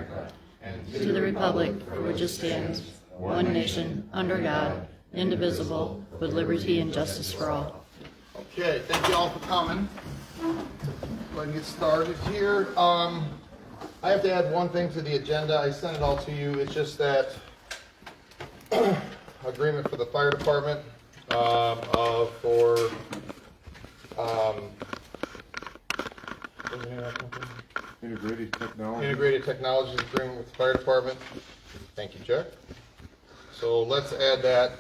America and to the republic for which it stands, one nation, under God, indivisible, with liberty and justice for all. Okay, thank you all for coming. Let's get started here. I have to add one thing to the agenda. I sent it all to you. It's just that agreement for the fire department for what's the name of that company? Integrated technology. Integrated Technologies agreement with the fire department. Thank you, Chuck. So let's add that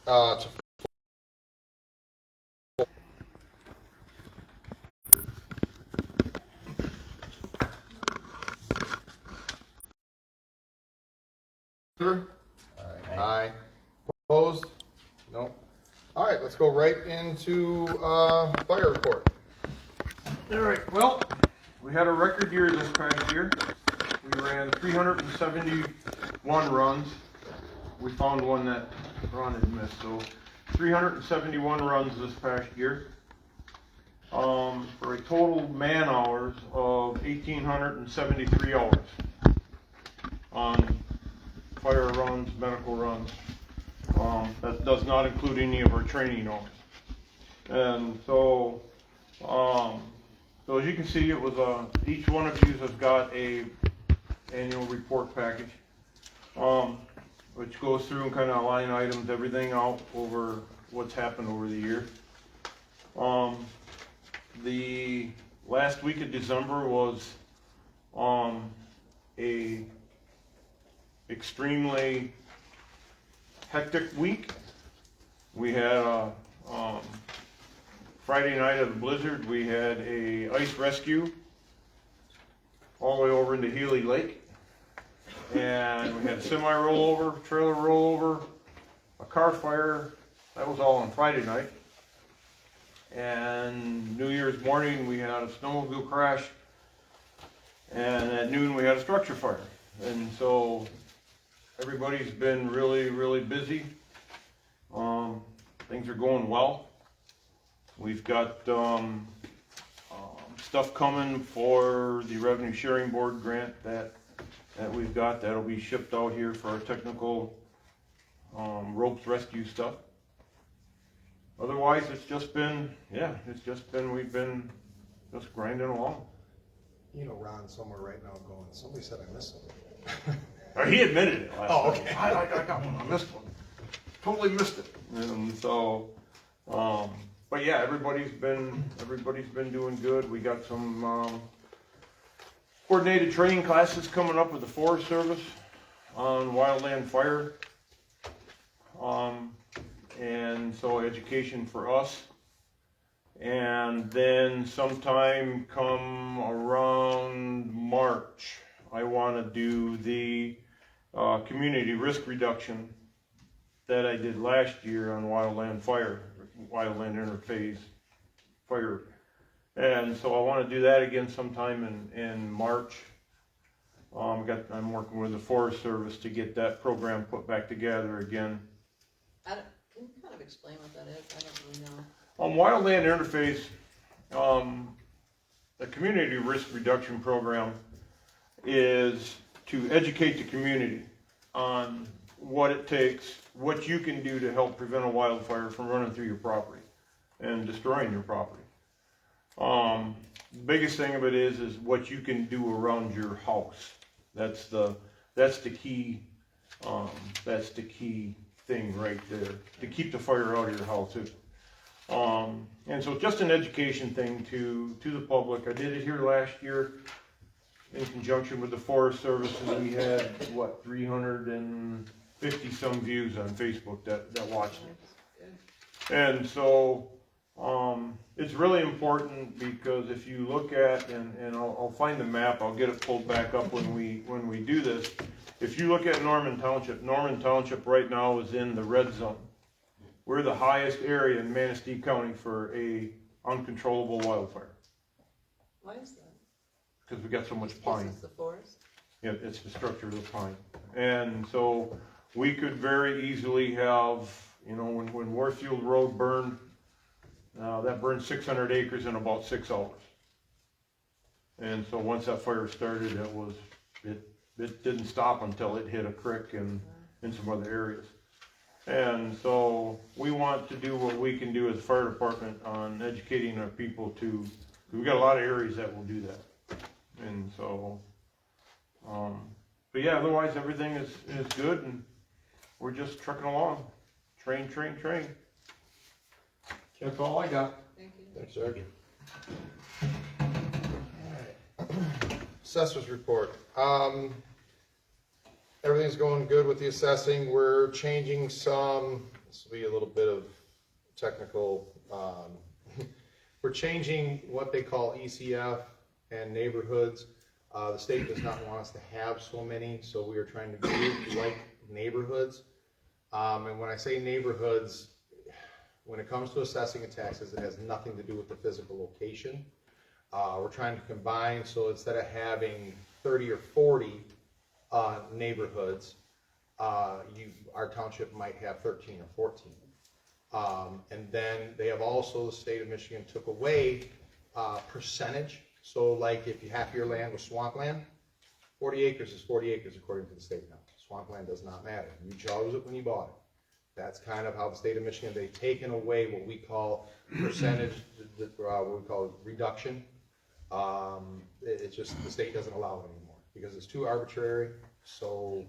to Aye. Opposed? No. All right, let's go right into fire report. All right, well, we had a record year this past year. We ran 371 runs. We found one that Ron had missed, so 371 runs this past year. For a total man hours of 1,873 hours on fire runs, medical runs. That does not include any of our training hours. And so, so as you can see, it was each one of you has got a annual report package, which goes through and kind of line items everything out over what's happened over the year. The last week of December was a extremely hectic week. We had a Friday night of the blizzard. We had a ice rescue all the way over into Healy Lake, and we had a semi rollover, trailer rollover, a car fire. That was all on Friday night. And New Year's morning we had a snowmobile crash, and at noon we had a structure fire. And so everybody's been really busy. Things are going well. We've got stuff coming for the Revenue Sharing Board grant that we've got. That'll be shipped out here for our technical ropes rescue stuff. Otherwise, it's just been, we've been just grinding along. You know, Ron's somewhere right now going, somebody said I missed something. He admitted it last Oh, night. okay. I got one. I missed one. Totally missed it. And so, but yeah, everybody's been doing good. We got some coordinated training classes coming up with the Forest Service on wildland fire. And so education for us. And then sometime come around March, I want to do the community risk reduction that I did last year on wildland fire, wildland interface fire. And so I want to do that again sometime in March. I'm working with the Forest Service to get that program put back together again. Can you kind of explain what that is? I don't really know. Wildland interface, the community risk reduction program is to educate the community on what it takes, what you can do to help prevent a wildfire from running through your property and destroying your property. The biggest thing of it is what you can do around your house. That's the key. That's the key thing right there to keep the fire out of your house. And so just an education thing to the public. I did it here last year in conjunction with the Forest Service, and we had 350 some views on Facebook that watched it. And so it's really important because if you look at, and I'll find the map, I'll get it pulled back up when we do this. If you look at Norman Township right now is in the red zone. We're the highest area in Manistee County for a uncontrollable wildfire. Why is that? Because we got so much pine. Is this the forest? Yeah, it's the structure of the pine. And so we could very easily have, when Warfield Road burned, that burned 600 acres in about 6 hours. And so once that fire started, it was it didn't stop until it hit a creek and in some other areas. And so we want to do what we can do as a fire department on educating our people to, we got a lot of areas that will do that. And so, but yeah, otherwise everything is good and we're just trucking along. Train. That's all I got. Thanks, sir. Assessors report. Everything's going good with the assessing. We're changing some, this will be a little bit of technical, we're changing what they call ECF and neighborhoods. The state does not want us to have so many, so we are trying to group like neighborhoods. And when I say neighborhoods, when it comes to assessing and taxes, it has nothing to do with the physical location. We're trying to combine, so instead of having 30 or 40 neighborhoods, our township might have 13 or 14. And then they have also, the state of Michigan took away percentage. So like if half your land was swampland, 40 acres is 40 acres according to the state now. Swampland does not matter. You chose it when you bought it. That's kind of how the state of Michigan, they've taken away what we call percentage, what we call reduction. It's just, the state doesn't allow it anymore because it's too arbitrary. So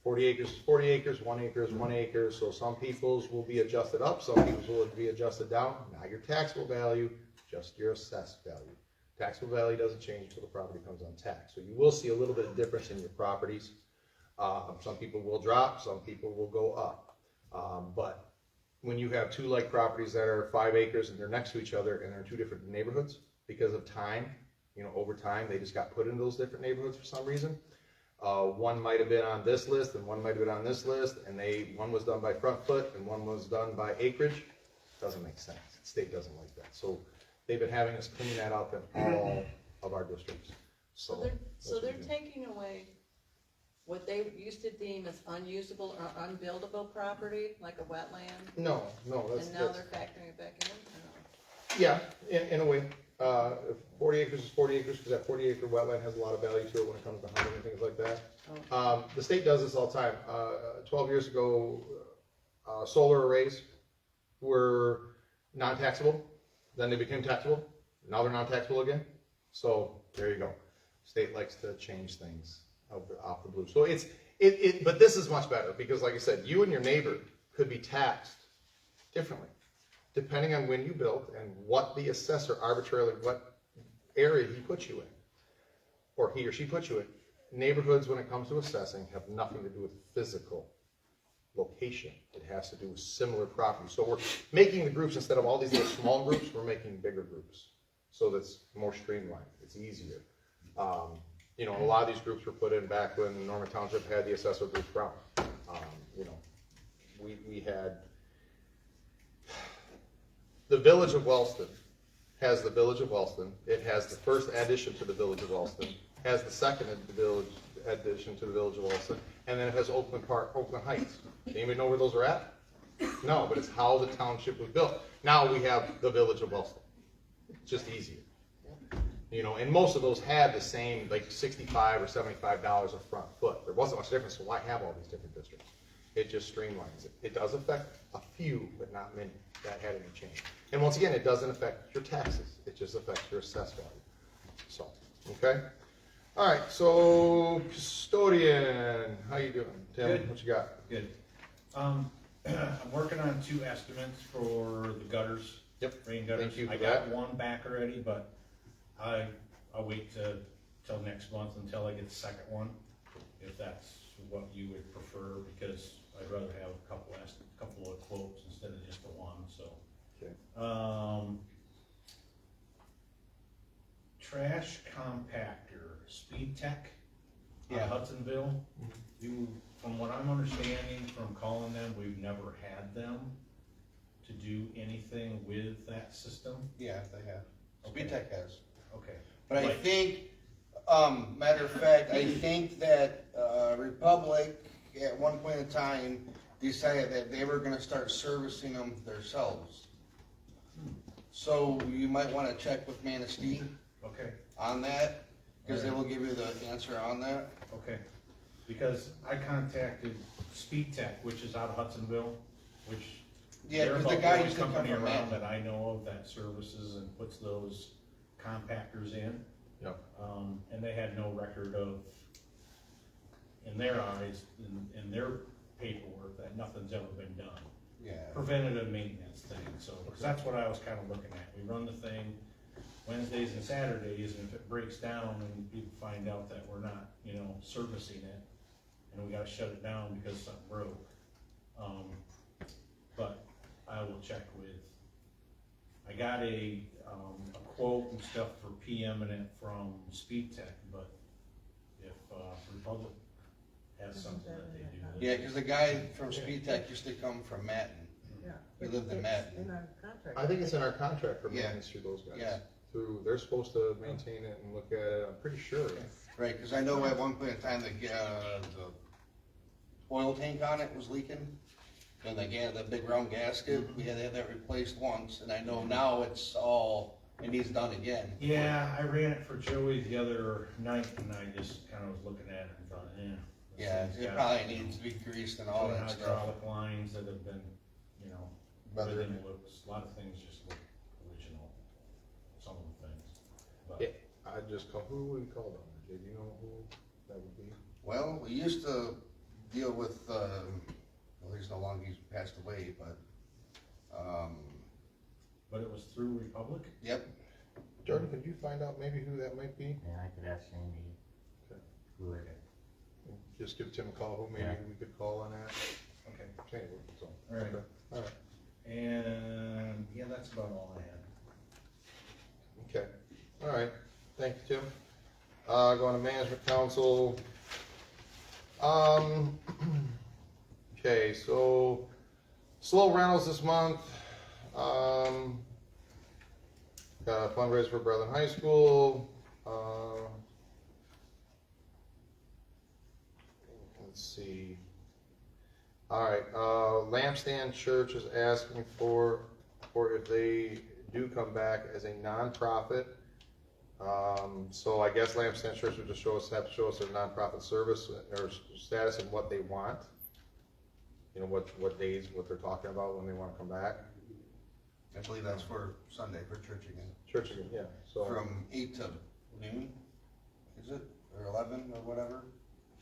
40 acres is 40 acres, 1 acre is 1 acre. So some people's will be adjusted up, some people's will be adjusted down. Not your taxable value, just your assessed value. Taxable value doesn't change until the property comes on tax. So you will see a little bit of difference in your properties. Some people will drop, some people will go up. But when you have two like properties that are 5 acres and they're next to each other and they're in two different neighborhoods, because of time, over time, they just got put in those different neighborhoods for some reason. One might have been on this list and one might have been on this list, and one was done by front foot and one was done by acreage. Doesn't make sense. The state doesn't like that. So they've been having us clean that up in all of our districts. So they're taking away what they used to deem as unusable or unbuildable property, like a wetland, No, and now they're factoring it back in? Or no? yeah, in a way. 40 acres is 40 acres because that 40 acre wetland has a lot of value to it when it comes to hunting and things like that. The state does this all the time. 12 years ago, solar arrays were non-taxable, then they became taxable, now they're non-taxable again. So there you go. State likes to change things off the blue. So but this is much better because, like I said, you and your neighbor could be taxed differently depending on when you built and what the assessor arbitrarily, what area he put you in, or he or she put you in. Neighborhoods, when it comes to assessing, have nothing to do with physical location. It has to do with similar property. So we're making the groups, instead of all these little small groups, we're making bigger groups. So that's more streamlined. It's easier. A lot of these groups were put in back when Norman Township had the assessor group Brown. We had the Village of Wellston has the Village of Wellston. It has the first addition to the Village of Wellston, has the second addition to the Village of Wellston, and then it has Oakland Park, Oakland Heights. Anybody know where those are at? No, but it's how the township was built. Now we have the Village of Wellston. It's just easier. And most of those had the same, like $65 or $75 a front foot. There wasn't much difference, so why have all these different districts? It just streamlines it. It does affect a few, but not many that had any change. And once again, it doesn't affect your taxes. It just affects your assessed value. So, okay? All right, so custodian, how you doing? Tim, Good. What you got? Good. I'm working on 2 estimates for the gutters. Yep. Rain gutters. Thank you for I got that. one back already, but I'll wait till next month until I get the second one, if that's what you would prefer, because I'd rather have a couple of quotes instead of just the one. So, Okay. Trash compactor, Speed Tech, Yeah. Hudsonville. From what I'm understanding from calling them, we've never had them to do anything with that system. Yeah, they have. Okay. Speed Tech has. Okay. But I Like- think, matter of fact, I think that Republic at one point in time decided that they were gonna start servicing them themselves. So you might wanna check with Manistee Okay. on that. cause they will give you the answer on that. Okay, because I contacted Speed Tech, which is out of Hudsonville, which Yeah, they're cause the about guy only used to come company from around Matt. that I know of that services and puts those compactors in. Yep. And they had no record of, in their eyes, in their paperwork, that nothing's ever been done. Yeah, Preventative maintenance thing, so, cause that's what I was kinda looking at. We run the thing Wednesdays and Saturdays, and if it breaks down and people find out that we're not, servicing it, and we gotta shut it down because something broke. But I will check with, I got a quote and stuff for PMing it from Speed Tech, but if, Republic has something that they do. yeah, cause the guy from Speed Tech used to come from Matten. He lived in Matten. I think it's in our contract for Yeah. maintenance through those guys. Yeah. They're supposed to maintain it and look at it, I'm pretty sure. Right, cause I know at one point in time, the oil tank on it was leaking. And the big round gasket, we had to have that replaced once, and I know now it needs done again. Yeah, I ran it for Joey the other night, and I just kinda was looking at it and thought, this Yeah, thing's it got probably needs to be greased and all some that stuff. hydraulic lines that have been, Weathered. everything looks, a lot of things just look original, some of the things. But Yeah. I just call, who would we call them? Do you know who that would be? Well, we used to deal with, well, he's no longer, he's passed away, but, But it was through Republic? yep, Jordan, could you find out maybe who that might be? Yeah, I could ask Sandy. Okay. Who it Just give Tim a call, who maybe Yeah. we could call on that. Okay. Okay, so, All right. okay, all right, And, yeah, that's about all I had. okay, all right, thank you, Tim. Going to management council. Okay, so slow rentals this month. Got a fundraiser for Brethren High School. Let's see. All right, Lampstand Church is asking for if they do come back as a nonprofit. So I guess Lampstand Church would just have to show us their nonprofit service or status and what they want. What days, what they're talking about when they wanna come back. I believe that's for Sunday, for church again, Church again, yeah, so. from 8 to noon, is it, or 11, or whatever?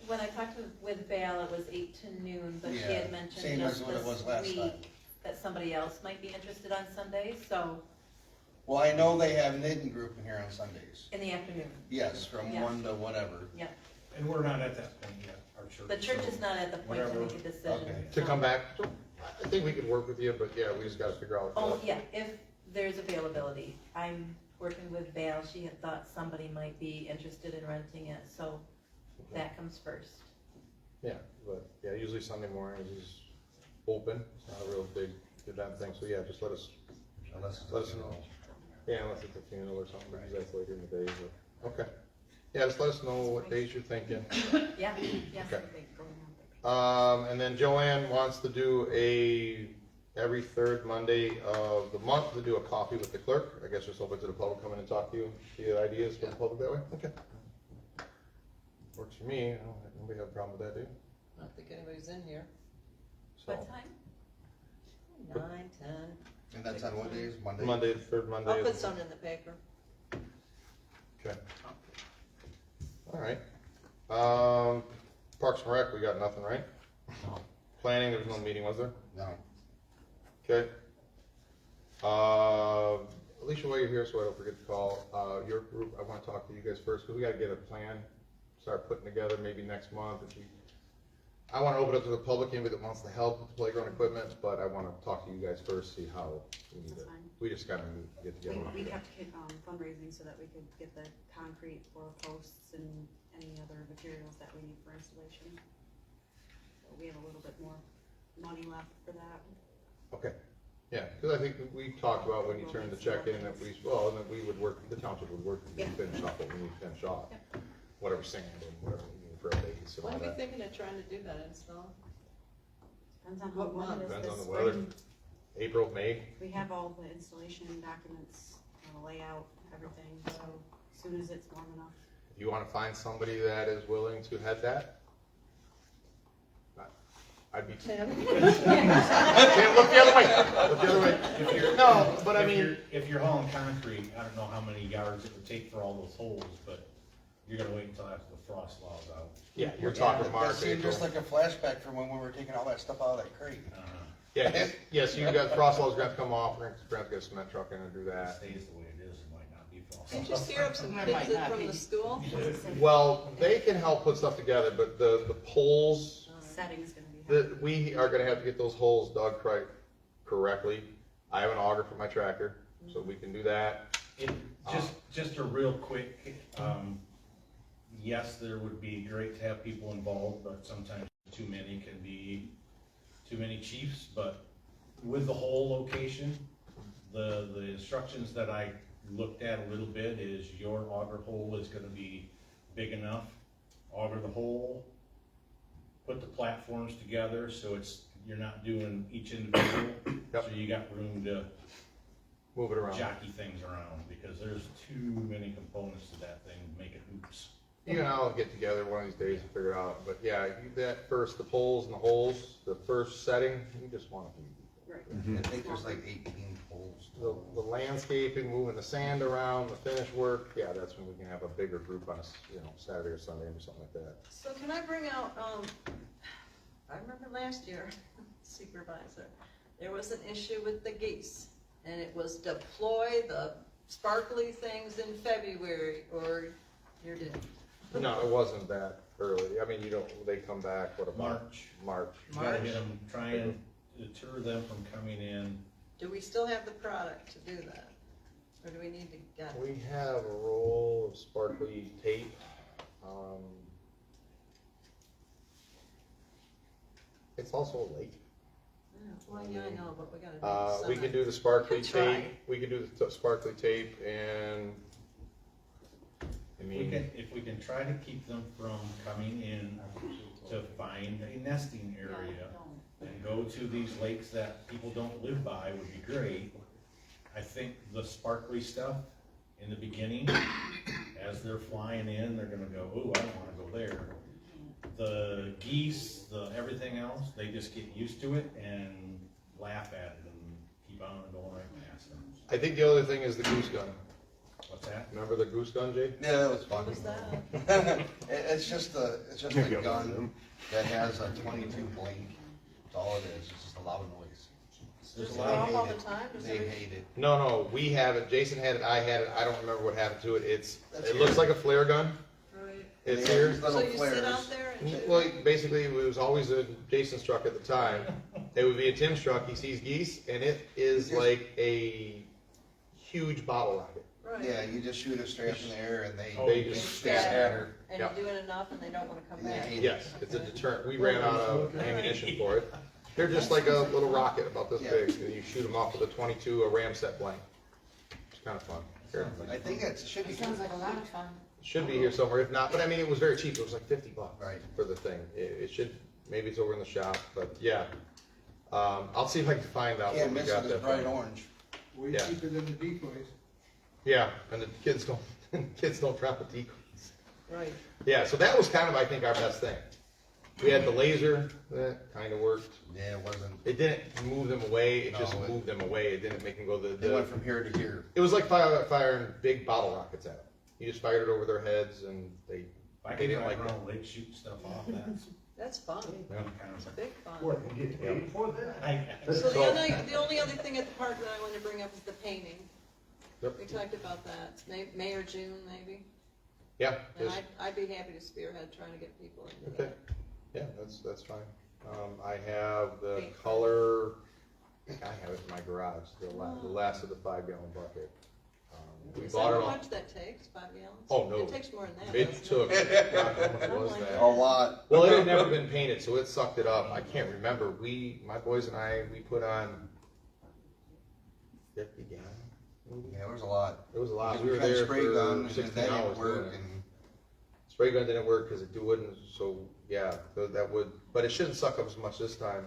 When I talked with Val, it was 8 to noon, but she Yeah, had mentioned same as just what it was last this time. week that somebody else might be interested on Sundays, so Well, I know they have knitting group in here on Sundays. in the afternoon, Yes, from Yeah. 1 to whatever. yeah. And we're not at that point yet, our church. The church so is not at the point to whatever. make a decision. Okay. To come back, so I think we could work with you, but yeah, we just gotta figure out. Oh, yeah, if there's availability. I'm working with Val, she had thought somebody might be interested in renting it, so that comes first. Yeah, but, yeah, usually Sunday mornings is open, it's not a real big event thing, so yeah, just let us Unless it's, know. Yeah, unless it's a funeral or something, because that's later in the day, but, okay. Yeah, just let us know what days you're thinking. Yeah, yeah. Okay. And then Joanne wants to do every third Monday of the month, to do a coffee with the clerk. I guess just open to the public, come in and talk to you, see your ideas for the public that way, okay. Works for me, I don't, nobody have a problem with that, do you? I don't think anybody's in here. So, What time? 9, 10. and that's on what days, Monday? Monday, third Monday. I'll of put the some in the paper. Okay. All right. Parks and Rec, we got nothing, right? No. Planning, there was no meeting, was there? No. Okay. Alicia, while you're here, so I don't forget to call, your group, I wanna talk to you guys first, cause we gotta get a plan, start putting together maybe next month. I wanna open up to the public, anybody that wants to help with the playground equipment, but I wanna talk to you guys first, see how we need That's it. fine. We just gotta get together. We kept fundraising so that we could get the concrete for posts and any other materials that we need for installation. So we have a little bit more money left for that. Okay, yeah, because I think we talked about when you turn the check in, that we, well, and that we would work, the township would work, to Yeah. finish off what we need to finish off. Whatever sand and whatever we need for a base and When all are we that. thinking of trying to do that install? Depends on how What warm month? it is Depends on this the weather. spring. April, May, We have all the installation documents, layout, everything, so as soon as it's warm enough. If you wanna find somebody that is willing to head that, I'd be. Tim? Tim, look the other way, look the other way. If you're- No, but I if mean, you're- If you're hauling concrete, I don't know how many yards it would take for all those holes, but you're gonna wait until after the frost thaws out. yeah, you're Yeah, talking that March, seemed April. just like a flashback from when we were taking all that stuff out of that crate. Yeah, yes, you got frost walls gonna have to come off, we're gonna have to get a cement truck in and do If that. it stays the way it is, it might not be frost. Did you steer up some kids in from the school? Well, they can help put stuff together, but the poles, Setting's gonna be hard. we are gonna have to get those holes dug correctly. I have an auger for my tractor, so we can do that. Just a real quick, yes, there would be great to have people involved, but sometimes too many can be too many chiefs, but with the whole location, the instructions that I looked at a little bit is your auger hole is gonna be big enough, auger the hole, put the platforms together, so you're not doing each individual, Yep. so you got room to Move it around. jockey things around, because there's too many components to that thing, make it hoops. You and I'll get together one of these days and figure it out, but yeah, that first, the poles and the holes, the first setting, you just wanna be. Right. I think there's like 18 holes. The landscaping, moving the sand around, the finish work, yeah, that's when we can have a bigger group on Saturday or Sunday or something like that. So can I bring out, I remember last year, supervisor, there was an issue with the geese. And it was deploy the sparkly things in February, or you're doomed. No, it wasn't that early, I mean, they come back, what, about March. March? You gotta get them, try and deter them from coming in. Do we still have the product to do that? Or do we need to get? We have a roll of sparkly tape. It's also a lake. Well, yeah, I know, but we gotta do We something. can do the sparkly Could try. tape, we can do the sparkly tape and, I mean, If we can try to keep them from coming in to find a nesting area and go to these lakes that people don't live by would be great. I think the sparkly stuff in the beginning, as they're flying in, they're gonna go, ooh, I don't wanna go there. The geese, everything else, they just get used to it and laugh at it and keep on going right past them. I think the other thing is the goose gun. What's that? Remember the goose gun, Jay? Yeah, that was fun. What was that? It's just a gun that has a 22 blink. That's all it is. It's just a loud noise. Does it They go off all hate the it. time? Does They it- hate it. No, we have it, Jason had it, I had it, I don't remember what happened to it, That's it looks like a flare gun, Right. it's They here. have So little you flares. sit out there and shoot? Well, basically, it was always a Jason's truck at the time. It would be a Tim's truck. He sees geese, and it is Yes. like a huge bottle rocket. Right. Yeah, you just shoot it straight up in the air and Oh, They They just scatter, and Yeah. you're doing enough and they don't wanna come And they back. hate it. Yes, it's a deterrent. We ran out of ammunition for it. They're just like a little rocket about this Yeah. big, and you shoot them off with a 22, a Ramset blank. It's kind of fun. Here. I think it should be. Sounds like a lot of fun. It should be here somewhere. If not, but I mean, it was very cheap. It was like $50 Right. for the thing. It should. Maybe it's over in the shop, but yeah. I'll see if I can find out Can't what we miss got it, that it's bright from. orange. Way Yeah. cheaper than the decoys. Yeah, and the kids don't drop the decoys. Right. Yeah, so that was kind of, I think, our best thing. We had the laser, that kind of worked. Yeah, it wasn't. It didn't move them away, it just No, it- moved them away. It didn't make them go They went from here to here. It was like firing big bottle rockets at them. You just fired it over their heads and they If I They can didn't drive like around the lake shooting stuff off, That's fun. Yeah. It's big fun. and get paid for that? So the only other thing at the park that I want to bring up is the painting. Yep. We talked about that, May or June maybe, Yeah, and just, I'd be happy to spearhead trying to get people into okay, that. yeah, that's fine. I have the Paint. color, I have it in my garage, the last of the 5-gallon bucket. We Is that bought it how on, much that takes, 5 gallons? Oh, no. It takes more than that. it doesn't took, God, how much was Oh, that? A lot. Well, it had never been painted, so it sucked it up. I can't remember. My boys and I, we put on 50 gallons. Yeah, it was a lot. It was a lot. Because We were tried there spray gun for and 16 that didn't hours doing work it. and Spray gun didn't work because it wouldn't, so yeah, that would, but it shouldn't suck up as much this time.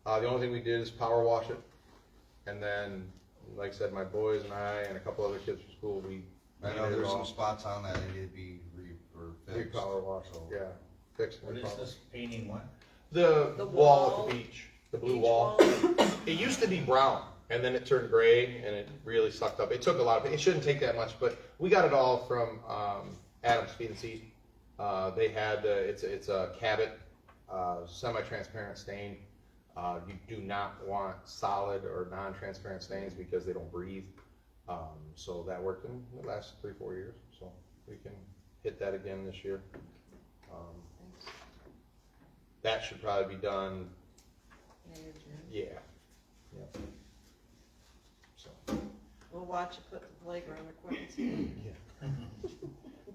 The only thing we did is power wash it. And then, like I said, my boys and I and a couple other kids from school, we I know painted it there's all. some spots on that that need to be Repower wash, yeah, fixed and What is repower. this, painting what? The The wall wall. at the beach, the blue Beach wall. It used to be brown, and then it turned gray, and it really sucked up. It took a lot of, it shouldn't take that much, but we got it all from, Adams Feed and Seed. They had, it's a Cabot, semi-transparent stain. You do not want solid or non-transparent stains because they don't breathe. So that worked in the last 3-4 years, so we can hit that again this year. That should probably be done, May or June. yeah. So, We'll watch you put the playground equipment in.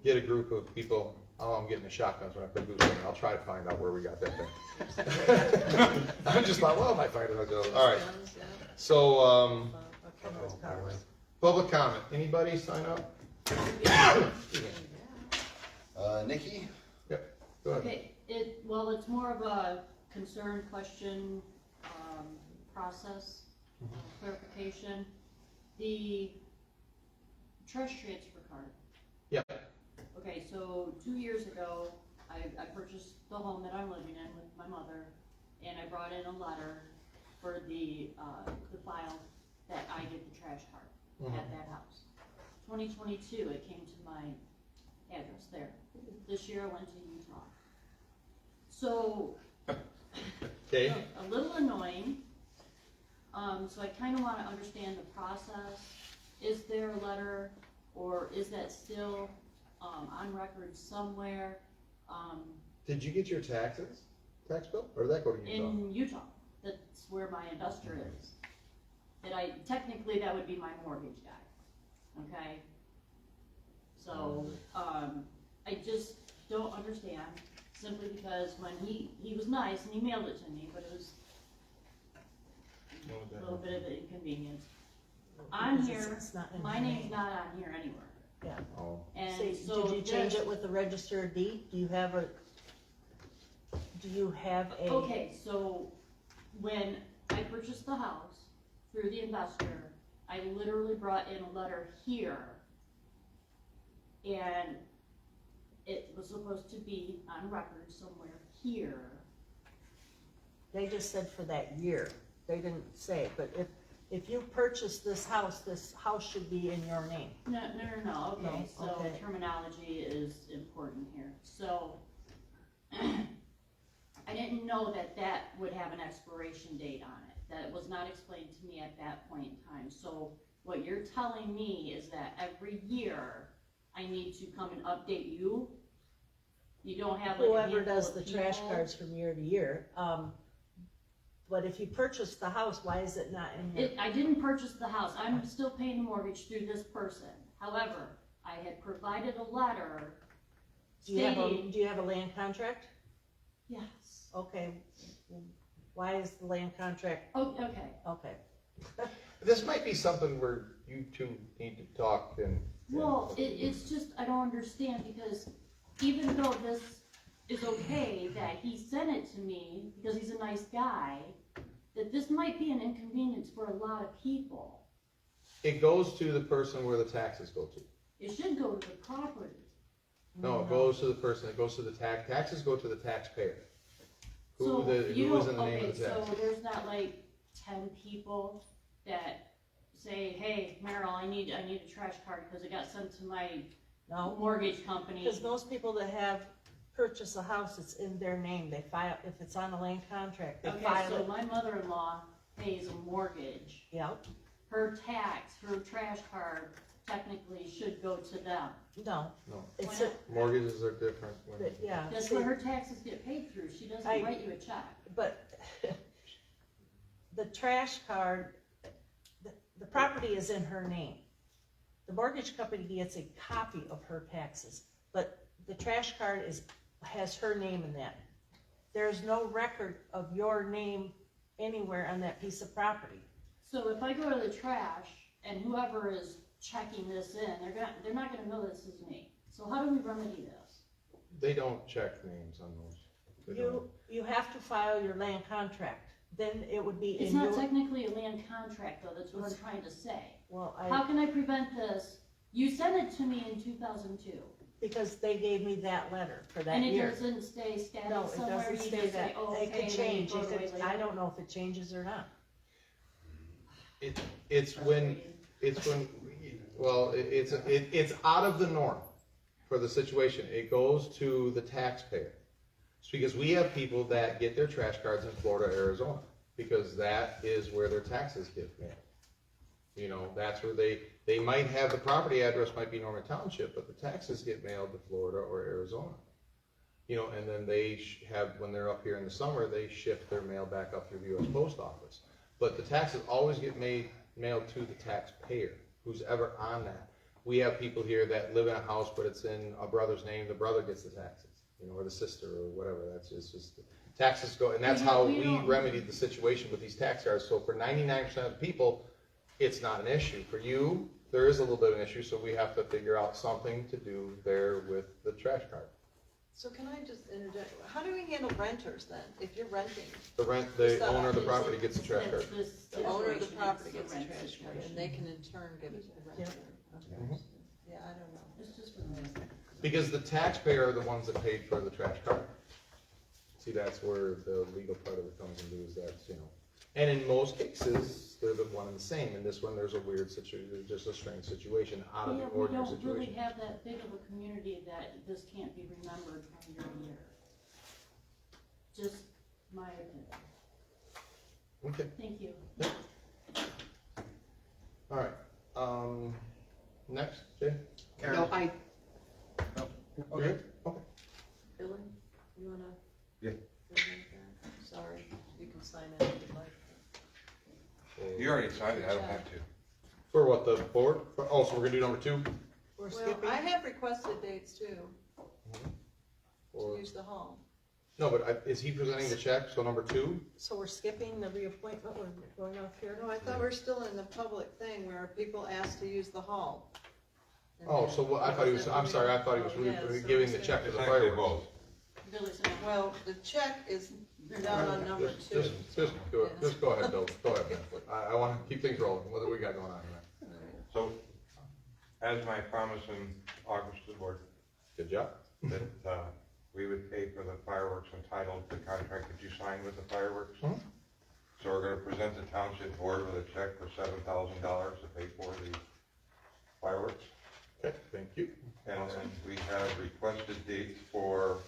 get a group of people, oh, I'm getting the shotguns when I put boots on, I'll try to find out where we got that thing. I just thought, well, I might find it, I'll go, all right. Guns, yeah. So, A couple of cars. public comment, anybody sign up? Nikki? Yep, go ahead. Okay, well, it's more of a concern, question, process, clarification. The trash transfer card. Yeah. Okay, so 2 years ago, I purchased the home that I'm living in with my mother, and I brought in a letter for the file that I get the trash card at that house. 2022, it came to my address there. This year I went to Utah. So, Okay, a little annoying. So I kinda wanna understand the process. Is there a letter, or is that still, on record somewhere? did you get your tax bill, or did that go to Utah? In Utah, that's where my investor is. Technically, that would be my mortgage guy, okay? So, I just don't understand, simply because when he was nice and he mailed it to me, but it was a little bit of an inconvenience. I'm here, It's not in my her name's name. not on here anywhere, Oh, and So, so did you change this- it with the register of deed? Do you have a? Okay, so when I purchased the house through the investor, I literally brought in a letter here. And it was supposed to be on record somewhere here. They just said for that year. They didn't say, but if you purchase this house should be in your name. No, okay, No, so okay. terminology is important here. So, I didn't know that would have an expiration date on it. That was not explained to me at that point in time. So, what you're telling me is that every year, I need to come and update you? You don't have like a Whoever handful does of the trash people? cards from year to year. But if you purchase the house, why is it not in your? I didn't purchase the house, I'm still paying the mortgage through this person. However, I had provided a letter Do you stating, have a land contract? yes, Okay. Why is the land contract, oh, okay. okay. this might be something where you two need to talk and. Well, it's just, I don't understand, because even though this is okay that he sent it to me, because he's a nice guy, that this might be an inconvenience for a lot of people. It goes to the person where the taxes go to. It should go to the property. No, it goes to the person, it goes to the taxes go to the taxpayer. So Who you is don't, in the name okay, of the tax? so there's not like 10 people that say, hey, Meryl, I need a trash card because it got sent to my No, mortgage company. because most people that have purchased a house, it's in their name. They file, if it's on a land contract, they Okay, file so it. my mother-in-law pays a mortgage. Yep, Her trash card technically should go to them. no. No. It's, Why a- Mortgages are different. when- yeah. That's see, what her taxes get paid through. She doesn't I- write you a check. But the trash card, the property is in her name. The mortgage company gets a copy of her taxes, but the trash card has her name in that. There's no record of your name anywhere on that piece of property. So if I go to the trash and whoever is checking this in, they're not gonna know this is me. So how do we remedy this? They don't check names on those. They don't. You have to file your land contract, then it would be It's in not your, technically a land contract though, that's what I'm trying to say. well, How can I prevent this? You sent it to me in 2002. because they gave me that letter for that And it year. doesn't stay static No, it somewhere, doesn't you stay just that, say, oh, it okay, could then you change, throw it it away could, later. I don't know if it changes or not. It's when, well, it's out of the norm for the situation. It goes to the taxpayer. It's because we have people that get their trash cards in Florida, Arizona, because that is where their taxes get mailed. You know, that's where they might have, the property address might be Norman Township, but the taxes get mailed to Florida or Arizona. You know, and then they have, when they're up here in the summer, they shift their mail back up through the US Post Office. But the taxes always get mailed to the taxpayer, who's ever on that. We have people here that live in a house, but it's in a brother's name, the brother gets the taxes, you know, or the sister or whatever, that's just, taxes go, and that's how We we don't- remedied the situation with these tax cards. So for 99% of the people, it's not an issue. For you, there is a little bit of an issue, so we have to figure out something to do there with the trash card. So can I just interject, how do we handle renters then, if you're renting? The owner of the property gets the trash card. That's this The owner of the situation, property it's gets a rent trash card, situation. and they can in turn give it to the renter. Mhm. Okay. Yeah, I don't know. It's just for the. Because the taxpayer are the ones that paid for the trash card. See, that's where the legal part of it comes into, is that, you know, and in most cases, they're the one and the same. In this one, there's a weird situation, there's just a strange situation out of the Yeah, we ordinary don't really situation. have that big of a community that this can't be remembered from year to year. Just my opinion. Okay, Thank you. all right, next, Jay? Karen? No, I, Okay, okay. Billy, you wanna? Yeah. Sorry, you can sign it if you'd like. You already signed it, I don't have to. For what, the board? Oh, so we're gonna do number 2? We're Well, skipping, I have requested dates too, to Or, use the hall. no, but is he presenting the check, so number 2? so we're skipping the reappointment, we're going off here. No, I thought we're still in the public thing where people ask to use the hall. And Oh, then- so what, I thought he was, I'm sorry, I thought he was Oh, yeah, so giving the it's- check to the It's actually fireworks. both. Billy's not. Well, the check is down on number Just- 2. Just go ahead, Bill, go ahead, man. I wanna keep things rolling, what do we got going on here? So, as my promise in August to the board, Good job. that, we would pay for the fireworks entitled to the contract that you signed with the fireworks. Mhm. So we're gonna present the township board with a check for $7,000 to pay for the fireworks. Okay, thank you. And then we have requested dates for,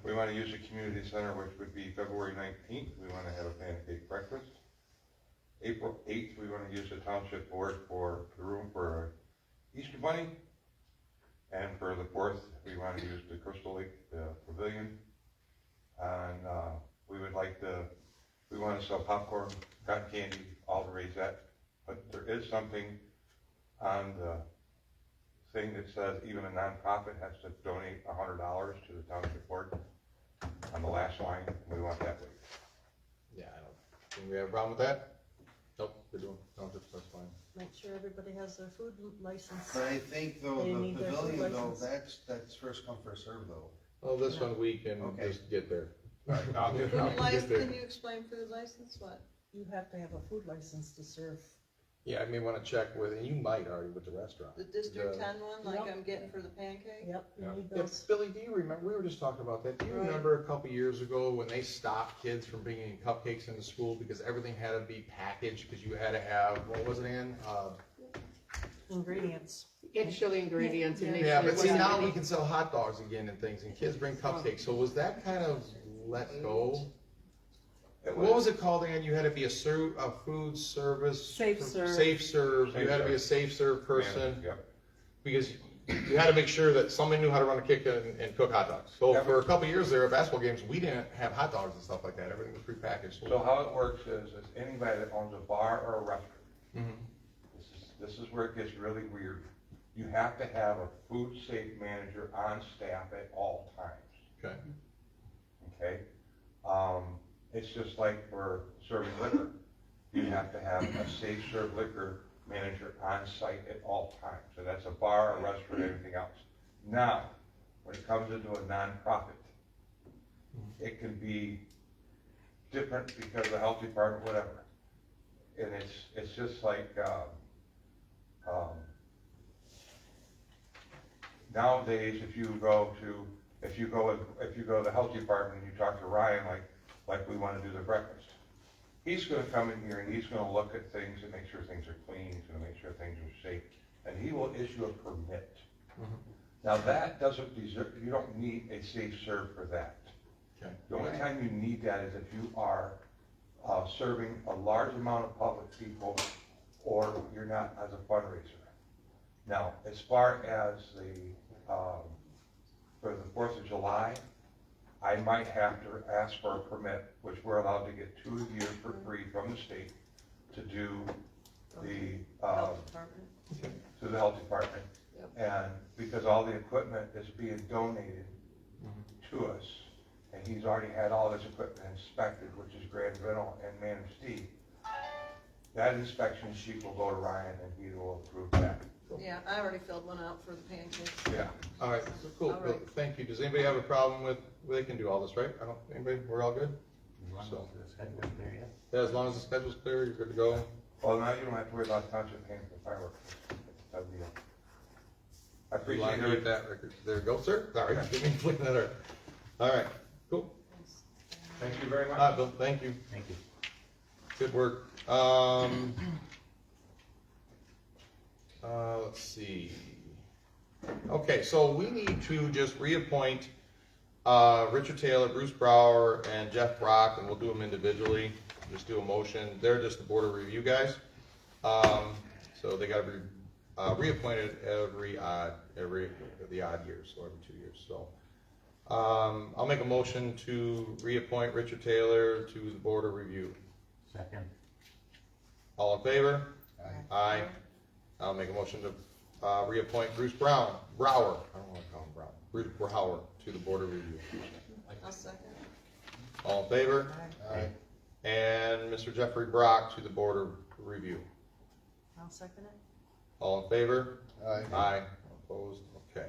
we wanna use the community center, which would be February 19th, we wanna have a pancake breakfast. April 8th, we wanna use the township board for the room for a Easter bunny. And for the 4th, we wanna use the Crystal Lake Pavilion. And, we would like we wanna sell popcorn, cotton candy, all to raise that. But there is something on the thing that says even a nonprofit has to donate $100 to the township board on the last line, we want that way. Yeah, I don't, think we have a problem with that? Nope, we're doing, no, that's fine. Make sure everybody has their food license. But I think though, They the need their food pavilion though, license. that's first come, first served though. Well, this one we can Okay. just get there. All right, I'll get Food get license, there. can you explain food license, what? You have to have a food license to serve. Yeah, I may wanna check with, and you might already with the restaurant. The District The- 10 one, like Yep. I'm getting for the pancake? Yep, you Yeah. need Yeah, those. Billy, do you remember, we were just talking about that, do you Right. remember a couple years ago when they stopped kids from bringing cupcakes into school because everything had to be packaged, because you had to have, what was it in? Ingredients. extra ingredients and. Yeah, but see, now we can sell hot dogs again and things, and kids bring cupcakes, so was that kind of let go? What was it called again? You had to be a food service. Safe serve. Safe serve, you Safe had to be a serve. safe serve person, Yep. because you had to make sure that somebody knew how to run a kitchen and cook hot dogs. So Yep. for a couple of years there at basketball games, we didn't have hot dogs and stuff like that, everything was prepackaged. So how it works is anybody that owns a bar or a restaurant, Mhm. this is where it gets really weird. You have to have a food safe manager on staff at all times, Okay, okay? It's just like for serving liquor. You have to have a safe serve liquor manager on site at all times. So that's a bar, a restaurant, everything else. Now, when it comes into a nonprofit, it can be different because of the health department, whatever. And it's just like, nowadays, if you go to the health department and you talk to Ryan, like we wanna do the breakfast, he's gonna come in here and he's gonna look at things and make sure things are clean, he's gonna make sure things are safe, and he will issue a permit. Now, that doesn't deserve, you don't need a safe serve for that. Okay. The only time you need that is if you are serving a large amount of public people, or you're not as a fundraiser. Now, as far as for the 4th of July, I might have to ask for a permit, which we're allowed to get 2 a year for free from the state to do the, Health department. to the health department. Yep. And because all the equipment is being donated to us, and he's already had all this equipment inspected, which is Grand Rental and Manistee, that inspection sheet will go to Ryan and he will approve that. Yeah, I already filled one out for the pancakes. Yeah. All right, so cool, All right. thank you. Does anybody have a problem with, they can do all this, right? Anybody, we're all good? So, yeah, as long as the schedule's clear, you're good to go. Well, now you don't have to worry about township paying for fireworks. That'd be, I appreciate Line it. with that record. There you go, sir. Sorry, didn't mean to flick that around. All right, cool. Thank you very much. Bill, thank you. Thank you. Good work. Let's see. Okay, so we need to just reappoint Richard Taylor, Bruce Brower, and Jeff Brock, and we'll do them individually. Just do a motion. They're just the board of review guys. So they gotta be reappointed every the odd years, so every 2 years. So I'll make a motion to reappoint Richard Taylor to the board of review. Second. All in favor? Aye. Aye. I'll make a motion to reappoint Bruce Brower, I don't want to call him Brown, Bruce Brower to the board of review. I'll second. All in favor? Aye. And Mr. Jeffrey Brock to the board of review. I'll second it. All in favor? Aye. Aye. Opposed? Okay.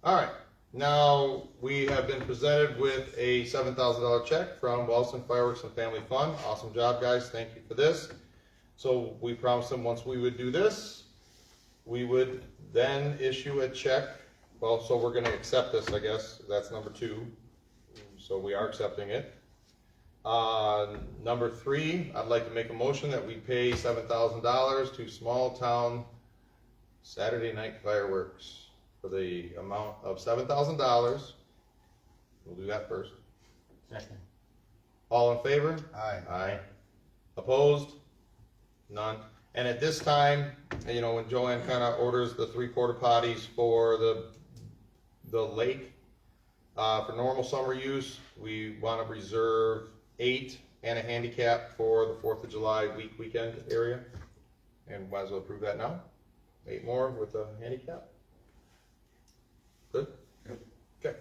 All right. Now, we have been presented with a $7,000 check from Wellston Fireworks and Family Fun. Awesome job, guys. Thank you for this. So we promised them once we would do this, we would then issue a check. Well, so we're gonna accept this, I guess. That's number 2. So we are accepting it. Number 3, I'd like to make a motion that we pay $7,000 to Small Town Saturday Night Fireworks for the amount of $7,000. We'll do that first. Second. All in favor? Aye. Aye. Opposed? None. And at this time, you know, when Joanne kind of orders the 3 porta potties for the lake, for normal summer use, we want to reserve 8 and a handicap for the 4th of July weekend area. And might as well approve that now. 8 more with a handicap. Good? Okay.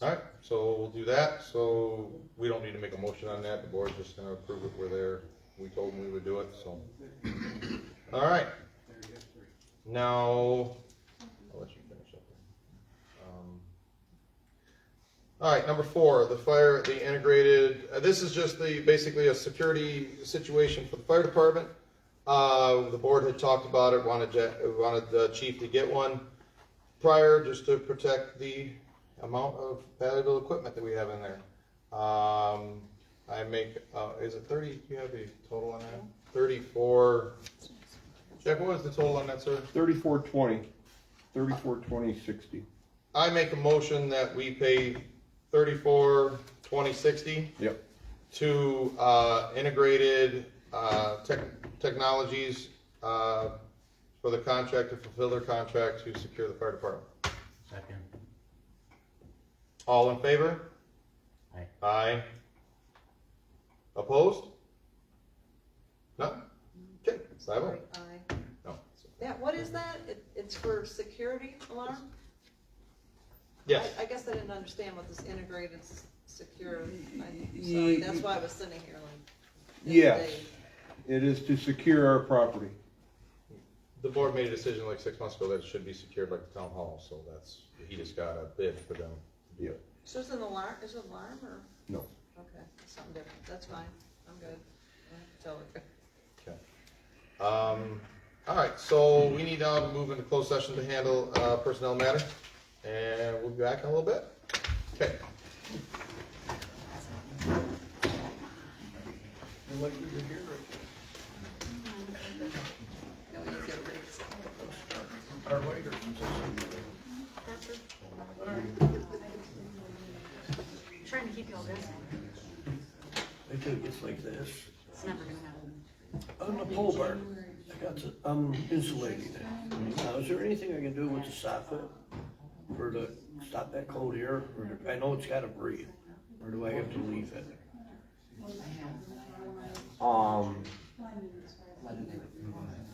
All right, so we'll do that. So we don't need to make a motion on that. The board's just gonna approve it. We're there. We told them we would do it, so. All right. Now, I'll let you finish up. All right, number 4, the integrated, this is just basically a security situation for the fire department. The board had talked about it, wanted the chief to get one prior, just to protect the amount of valuable equipment that we have in there. I make, is it 30, do you have a total on that? 34, Jack, what was the total on that, sir? 3420, 60. I make a motion that we pay $34,2060. Yep. To Integrated Technologies for the contract to fulfill their contract to secure the fire department. Second. All in favor? Aye. Aye. Opposed? No? Okay, 5-0. Aye. No. Yeah, what is that? It's for security alarm? Yes. I guess I didn't understand what this integrated security, sorry, that's why I was sitting here like. the other Yes, day. it is to secure our property. The board made a decision like 6 months ago that it should be secured like the town hall, so he just got a bid for them to do it. So is it an alarm, or? No. Okay, something different, that's fine, I'm good. Totally good. Okay. All right, so we need now to move into closed session to handle personnel matter. and we'll be back in a little bit. Okay. Trying to keep you all guessing. I think it's like this. It's never gonna happen. On the pole barn, I'm insulating it. Now, is there anything I can do with the soffit for to stop that cold air? I know it's gotta breathe, or do I have to leave it?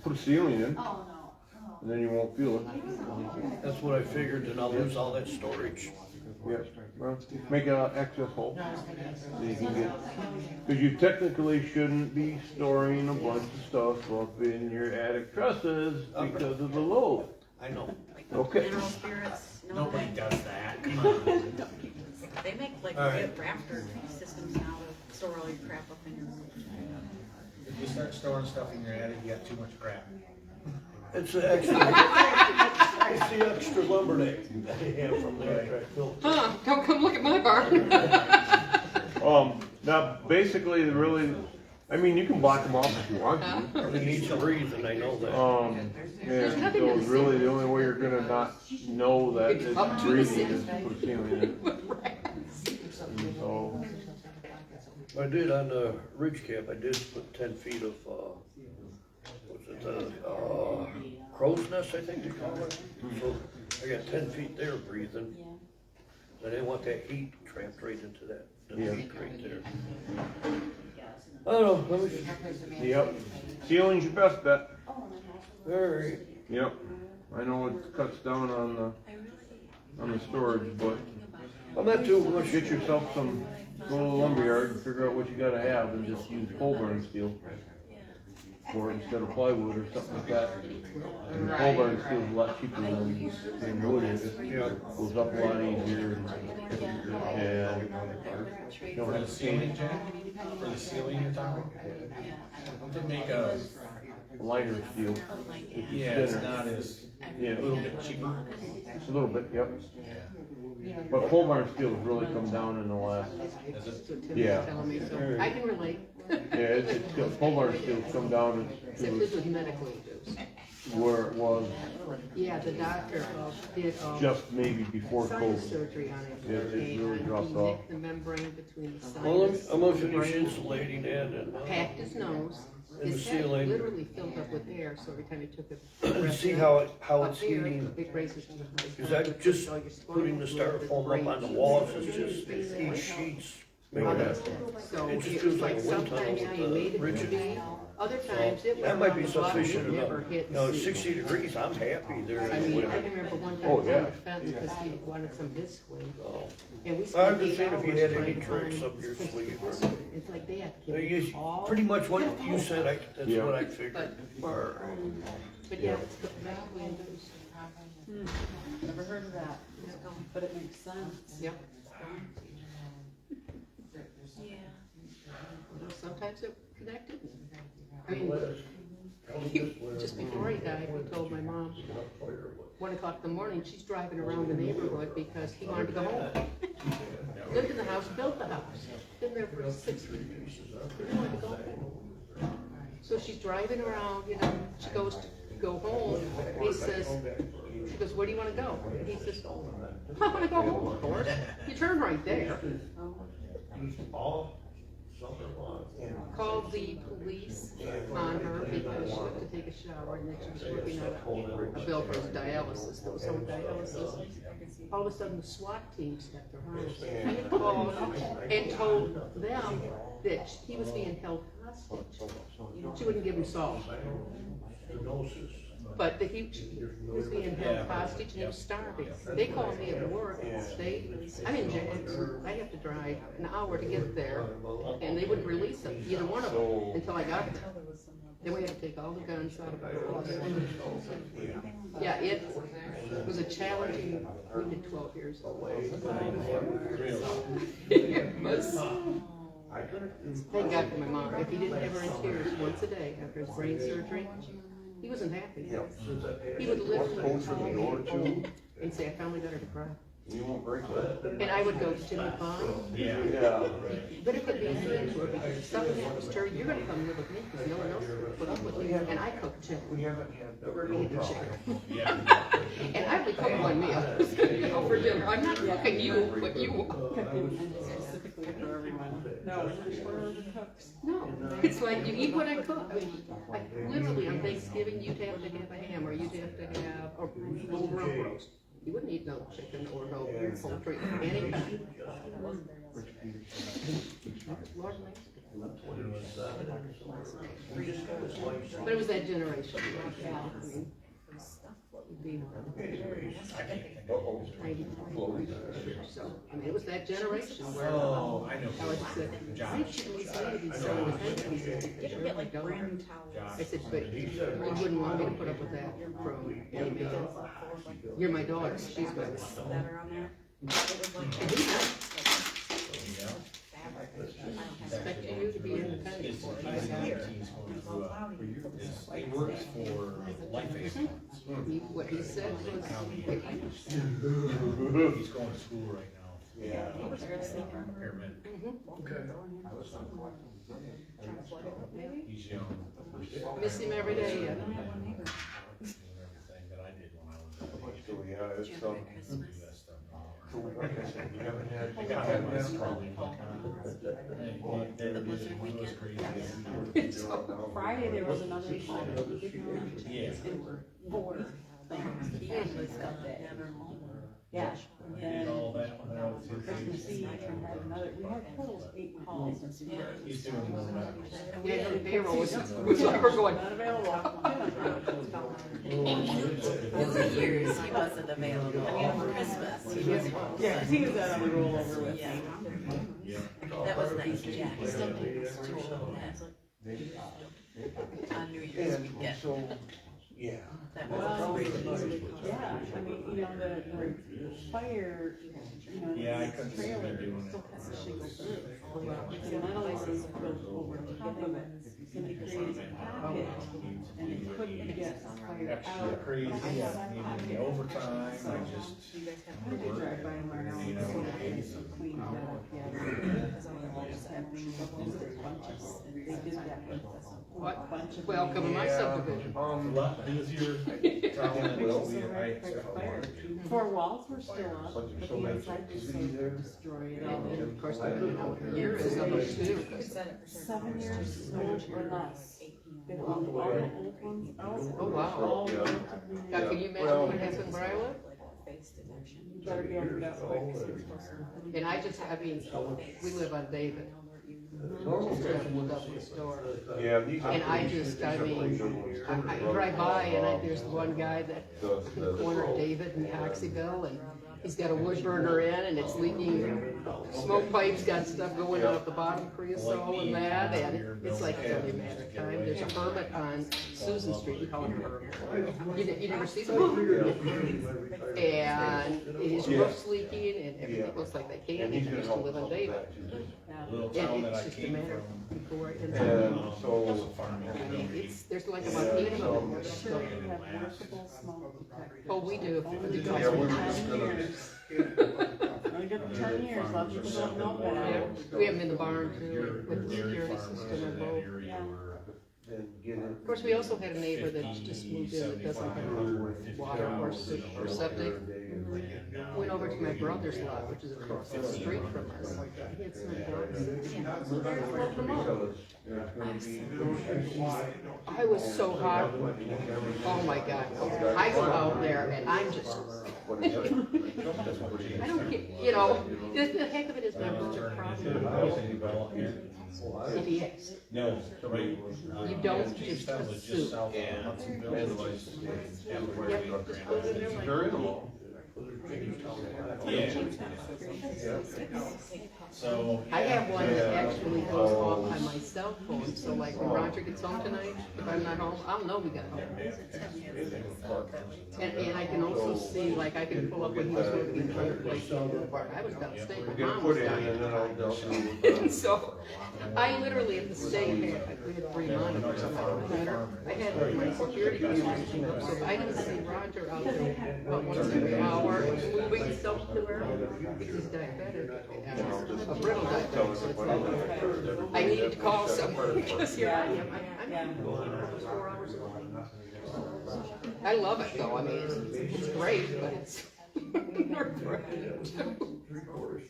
Put a ceiling in, Oh, no. and then you won't feel it. That's what I figured, and I'll lose all that storage. Yeah, well, make an access hole. So you can get, cause you technically shouldn't be storing a bunch of stuff up in your attic trusses because of the load. I know. Okay. Mineral spirits, no. Nobody does that, come on. They make like All right. rafter systems now to store all your crap up in your room. If you start storing stuff in your attic, you got too much crap. It's the extra, it's the extra lumber they have from there. I built. Huh, don't come look at my barn. Now, basically, really, I mean, you can block them off if you want to. It needs to breathe, and I know that. And so really the only way you're gonna not know that it's breathing is to put a ceiling in it. And so, I did on the ridge cap, I did put 10 feet of, what's it, crow's nest, I think they call it. So I got 10 feet there breathing. I didn't want that heat trapped right into that, the Yeah. heat right there. I don't know, let me, yep, ceiling's your best bet. alright. Yep, I know it cuts down on the storage, but I'm not too much, get yourself some, go to the lumberyard and figure out what you gotta have and just use pole barn steel. Or instead of plywood or something like that. And pole barn steel is a lot cheaper than wood is. Goes up a lot easier and you don't For the have to ceiling, paint Jack? For the ceiling you're talking? Don't they make a, liner steel. It's yeah, it's thinner. not as, Yeah, a little bit cheaper. it's a little bit, yep. Yeah. But pole barn steel has really come down in the last, Is it? yeah. I can relate, Yeah, it's pole barn steel's come down except to this was medically induced. where it was Yeah, the doctor did just maybe before sinus COVID. surgery on it. Yeah, it really And dropped he off. nicked the membrane between the Well, sinus I'm gonna and the finish brain, insulating that and, packed his nose. And the His head ceiling. literally filled up with air, so every time he took a breath see in, how up it's here, heating. it raises. Cause I'm just putting the styrofoam up on the walls, it's just, these sheets. make it- So It just it feels was like like a wind tunnel sometimes with they the made it ridges. to be, other times it was. That might be on the bottom, sufficient it enough. never hit No, the 60 degrees, I'm happy there. I mean, I remember one time Oh, on yeah. the fence because he wanted some of his swing. Oh. And we I'm spent just 8 saying if hours you had any trying to tricks find up your his sleeve. swing. It's like Dad, So can you, we all? pretty much what you said, that's Yeah. what I figured. But yeah, it's medically induced. Never heard of that, but it makes sense. Yep. Yeah. Sometimes they're connected. I mean, just before he died, he told my mom, 1 o'clock in the morning, she's driving around the neighborhood because he wanted to go home. Lived in the house, built the house, been there for 6 years. He wanted to go home. So she's driving around, you know, she goes to go home, he says, she goes, where do you wanna go? And he says, I wanna go home, of course. You turn right there. All summer long. Called the police on her because she went to take a shower and then she was looking at a bill for his dialysis, those home dialysis. All of a sudden, the SWAT team stepped around and called and told them that he was being held hostage. She wouldn't give him salt, but that he was being held hostage and he was starving. They called me at work and I'm in Jackson, I have to drive an hour to get there, and they wouldn't release him, either one of them, until I got there. Then we had to take all the guns out of the house. Yeah, it was a challenging, we did 12 years. It was. Thank God for my mom. If he didn't have her in tears once a day after his brain surgery, he wasn't happy. He would literally Code for the door too. and say, I finally got her to cry. You won't break that. And I would go to Jimmy Bond, Yeah. Yeah. but it could be anything to her, because if something happens to her, you're gonna come live with me, because no one else will put up with me, and I cook too. We haven't had. We're gonna eat chicken. Yeah. And I only cook one meal, you know, for dinner, I'm not cooking you, but you. Specifically for everyone. No, for the cooks. No, it's like you eat what I cook. Like literally on Thanksgiving, you'd have to have a ham, or you'd have to have a little rump roast. You wouldn't eat no chicken or no poultry, any kind. Lord knows. But it was that generation. Yeah, I mean, what would be 93. So, I mean, it was that generation where Oh, I know. I was said, why did you lose weight if he's so independent? Get like brand new towels. I said, but you wouldn't want me to put up with that from any man. You're my daughter, she's my wife. That are on there. And he's not expecting you to be independent. He's going he works for Life Expo. What he said was, He's going to school right now. Yeah. Paramedic. He's young. miss him every day, yeah. Doing everything that I did when I was that age. So, yeah, it's, Do that stuff now. like I said, we haven't had. I got that last probably one time. It was crazy. Friday, there was another big one. Yeah. Border things. He usually got that. Yeah. I did all that when I was Christmas Eve, we had another, we had totals 8 calls. He's doing well now. Yeah, the payroll was like, we're going, Not available. For years, he wasn't available. I mean, for Christmas, he wasn't. Yeah, he was out on the rollover with Yeah. Yeah. That was nice, Jack. Still needs to show that. On New Year's weekend. So, yeah. That Well, was great. yeah, I mean, you know, the fire, you know, Yeah, I couldn't see trailer him doing still it. has to shingle through. So not only does it go over the top of it, then they created a pocket, and they couldn't get fire Extra out. crazy, needed the overtime, I just. You guys have to drive by my house, You know, it's so clean, but, yeah. Because all the walls have bunches, and they did that with what? a bunch of. Welcome to my subdivision. A lot easier. Four walls were still up, but the inside was so destroyed. And then, of course, I don't know what year is of those too. 7 years old or less. They were all the old ones out. Oh, wow. All Yeah. relatively new. Now, can you imagine what happened where I live? You better be able to get quick, 'cause you're supposed to. And I just, I mean, we live on David. Just moved up next door. Yeah, these. And I just, I mean, I drive by and there's one guy that, the corner of David and Coxeyville, and he's got a wood burner in and it's leaking, smoke pipes, got stuff going out the bottom, creosote and that, and it's like it's only a matter of time. There's a hermit on Susan Street, we call him Hermit. You never see them? And his roof's leaking and everything looks like they can't, And he he's gonna used to help live us on with David. that, too. Little And town that it's I just a came matter from. before it And ends. so, Farming. I mean, it's, there's like about 8 of them. Sure, you have workable smoke detectors. Oh, we do. Only yeah, we're for just 10 gonna. years. Only good for 10 years, a lot of people don't know Yeah, that. we have them in the barn too, with the security system and both. Then get it. Of course, we also had a neighbor that just moved in that doesn't have water or septic. Went over to my brother's lot, which is across the street from us. He had some dogs. I was so hot. Oh my God. I go out there and I'm just, I don't get, you know, the heck of it is my brother probably. If he is. No, right. You don't just That was assume. just south of Hudsonville. Yep, just put it in there like. Very low. Yeah. So. I have one that actually goes off on my cell phone, so like when Roger gets home tonight, if I'm not home, I'll know we got home. And I can also see, like, I can pull up when he was working in other places. I was downstate, my Get mom it was put in down and then I'll there. go through. And so, I literally at the state had, we had 3 monitors on my computer. I had my security cameras, so I didn't see Roger out there about once every hour. or moving somewhere, because he's diabetic, a brittle diabetic, so it's like, I needed to call someone, because here I am, I'm almost 4 hours away. I love it though, I mean, it's great, but it's Three-quarters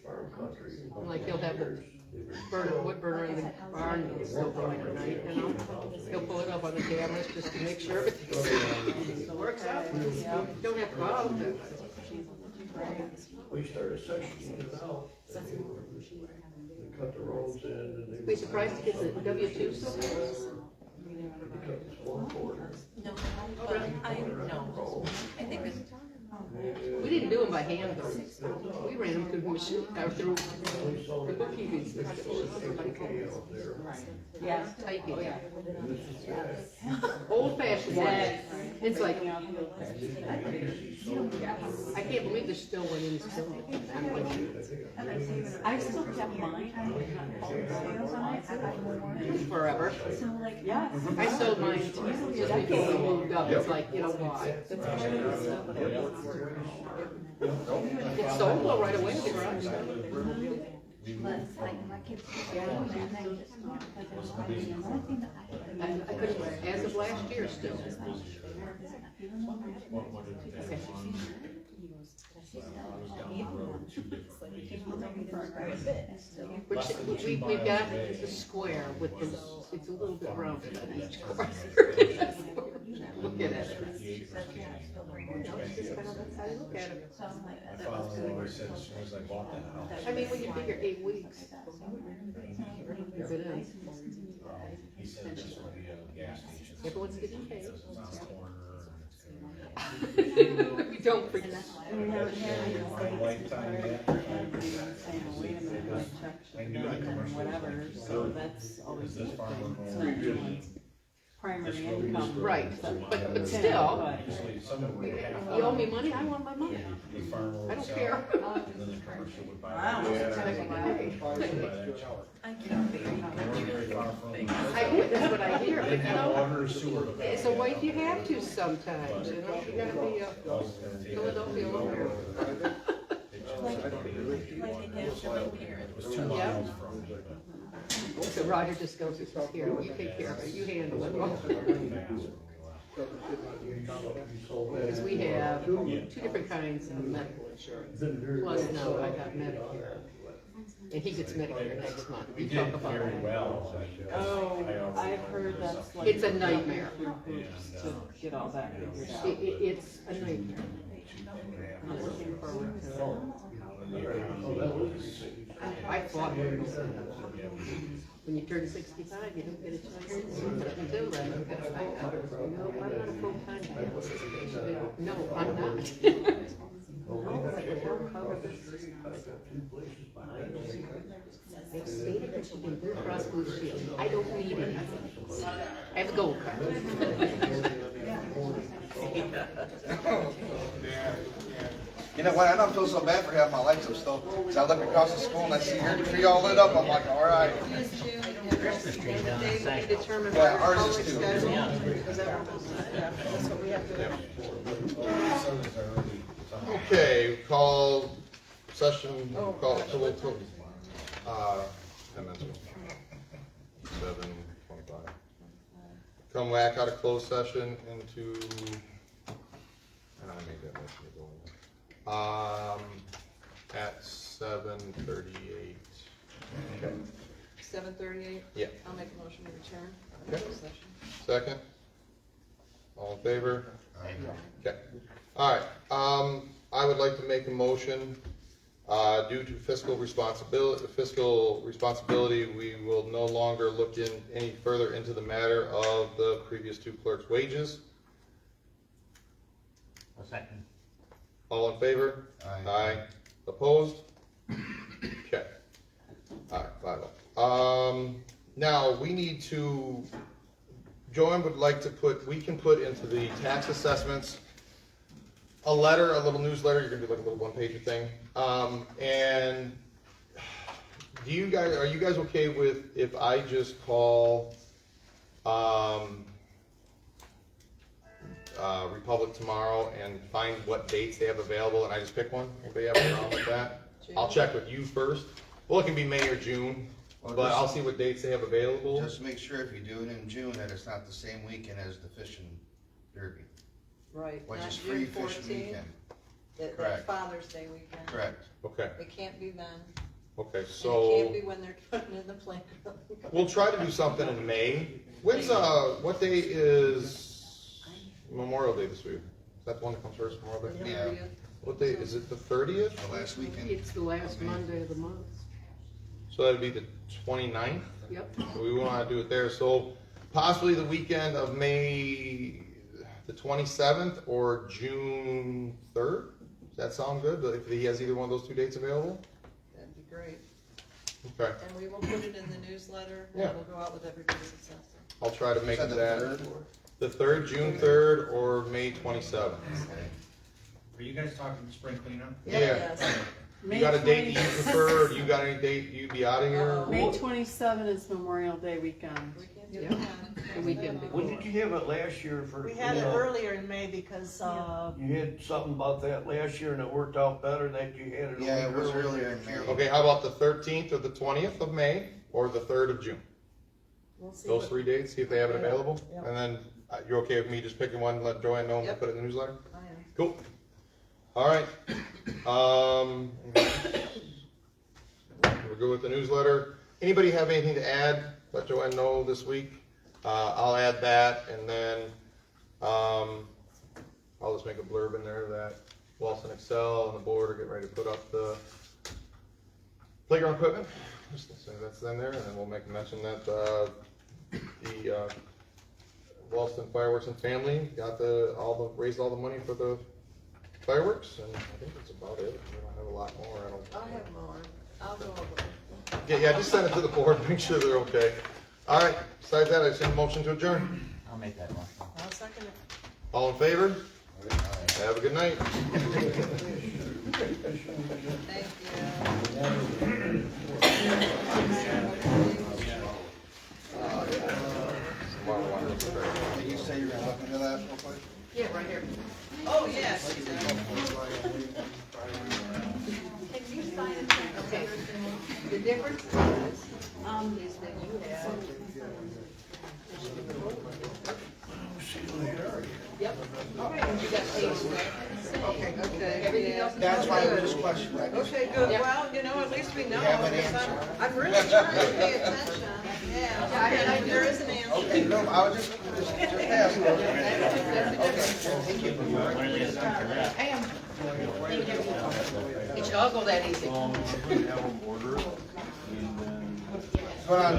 farm country. like he'll have the wood burner in the barn and it's still going at night, you know? He'll pull it up on the cameras just to make sure everything works out. Don't have to go out. We started sectioning it out. They cut the roads in and they. Be surprised to get the W-2 still there? They cut this 1/4. No, but no, I think it's, We didn't do them by hand though. We ran them through the machine, or through the bookkeeping system. Somebody could Yeah. typing. Old fashioned way. It's like, I can't believe there's still one in still. I still have mine. I haven't gotten phone sales on it. I got more. Forever. So like, yes. I sold mine just before we moved up. It's like, you know why? It sold well right away at the garage. I couldn't, as of last year still. What did they Okay. want? I was down the road 2 different Which, we've got the square with the, it's a little bit round in each corner. Look at it. No, it's just kind of, that's how you look at it. My father always said as soon as I bought that house, I mean, when you figure 8 weeks, if it is, he said this will be a gas station. everyone's getting paid. Because it's on the corner and it's gonna We don't forget. my lifetime yet. I knew the commercial was like, So that's always is this farmer so going that's my primary income. Right, but still, usually someone would have. you owe me money, I want my money. The farmer would I don't sell, care. and then the commercial would buy. Wow. I can't be. I, that's what I hear, but you know, Water or sewer. it's a wife you have to sometimes, you know, you gotta be a Philadelphia lawyer. It was 2 miles from. So Roger just goes, it's here, you take care of it, you handle it. Because we have 2 different kinds of medical insurance, plus now I got Medicare. And he gets Medicare next month, we We talk did about very that. well. Oh, I've heard that's like. It's a nightmare. To get all that figured out. It's a nightmare. I'm looking forward to I fought with it. When you turn 65, you don't get a chance. But until then, you gotta fight out. No, I'm not a full-time. No, I'm not. They stated that you can Blue Cross Blue Shield. I don't need anything. I have a gold card. You know what, I don't feel so bad for having my lights up still, cause I look across the school and I see your tree all lit up, I'm like, alright. Yeah, ours is too. Is that what we have to do? Okay, call session, call, 10 minutes. 7:25. Come back out of closed session into, and I made that motion to go in. At 7:38. Okay. 7:38? Yeah. I'll make a motion to return. Okay. Closed session. Second? All in favor? Okay. All right, I would like to make a motion, due to fiscal responsibility, we will no longer look in any further into the matter of the previous 2 clerks' wages. A second. All in favor? Aye. Opposed? Okay. All right, 5-0. Now, we need to, Joanne would like to we can put into the tax assessments a letter, a little newsletter, you're gonna do like a little 1-pager thing. And are you guys okay with if I just call, Republic tomorrow and find what dates they have available, and I just pick one. Anybody have a problem with that? I'll check with you first. Well, it can be May or June, Well, but just- I'll see what dates they have available. Just make sure if you do it in June, that it's not the same weekend as the fishing derby, Right, which not is free June fishing 14th, weekend. that Correct. Father's Day weekend. Correct. Okay, It can't be then, okay, and it so can't be when they're putting in the playground. we'll try to do something in May. When's, what day is Memorial Day this week? Is that the one that comes first, Memorial Day? Yeah. What day, is it the 30th? The last weekend. It's the last Monday of the month. So that'd be the 29th? Yep. We wanna do it there, so possibly the weekend of May the 27th or June 3rd? Does that sound good, if he has either one of those 2 dates available? That'd be great. Okay, And we will put it in the newsletter, and Yeah. it'll go out with everybody's assessment. I'll try to make Said the that third? the 3rd, June 3rd, or May 27th. Are you guys talking spring cleanup? Yeah. Yes. You got a date that you prefer, or do you got any date you'd be out of here? May 27 is Memorial Day weekend. We can do Yeah. that. The weekend When did you have it last year for? We had it earlier in May because, You had something about that last year and it worked out better that you had it. a Yeah, it week was earlier. earlier in May. Okay, how about the 13th or the 20th of May, or the 3rd of June? we'll see Those what, 3 dates, see if they have it available, Yep. and then, you're okay with me just picking one, let Joanne know, and Yep. put it in the newsletter? I am. Cool. All right. We're good with the newsletter. Anybody have anything to add? Let Joanne know this week. I'll add that, and then, I'll just make a blurb in there that Walson Excel and the board are getting ready to put up the playground equipment. Just say that's in there, and then we'll make a mention that, the Walston Fireworks and Family got raised all the money for the fireworks, and I think that's about it. We don't have a lot more, I don't. I'll have more. I'll go over. Yeah, just send it to the board, make sure they're okay. All right, besides that, I send a motion to adjourn. I'll make that motion. I'll second it. All in favor? Have a good night. Thank you. Can you say you're gonna look into that real quick? Yeah, right here. Oh, yes. Okay. The difference is that you have. Yep. Okay, and you got these. Okay, Everything yeah. else is That's why I good. was questioning. Okay, good. Well, you know, at least we know. have an because answer. I'm really trying to pay attention. Yeah, there is an answer. Okay, no, I was just asking. Okay, thank you. I am. It should all go that easy. Going on.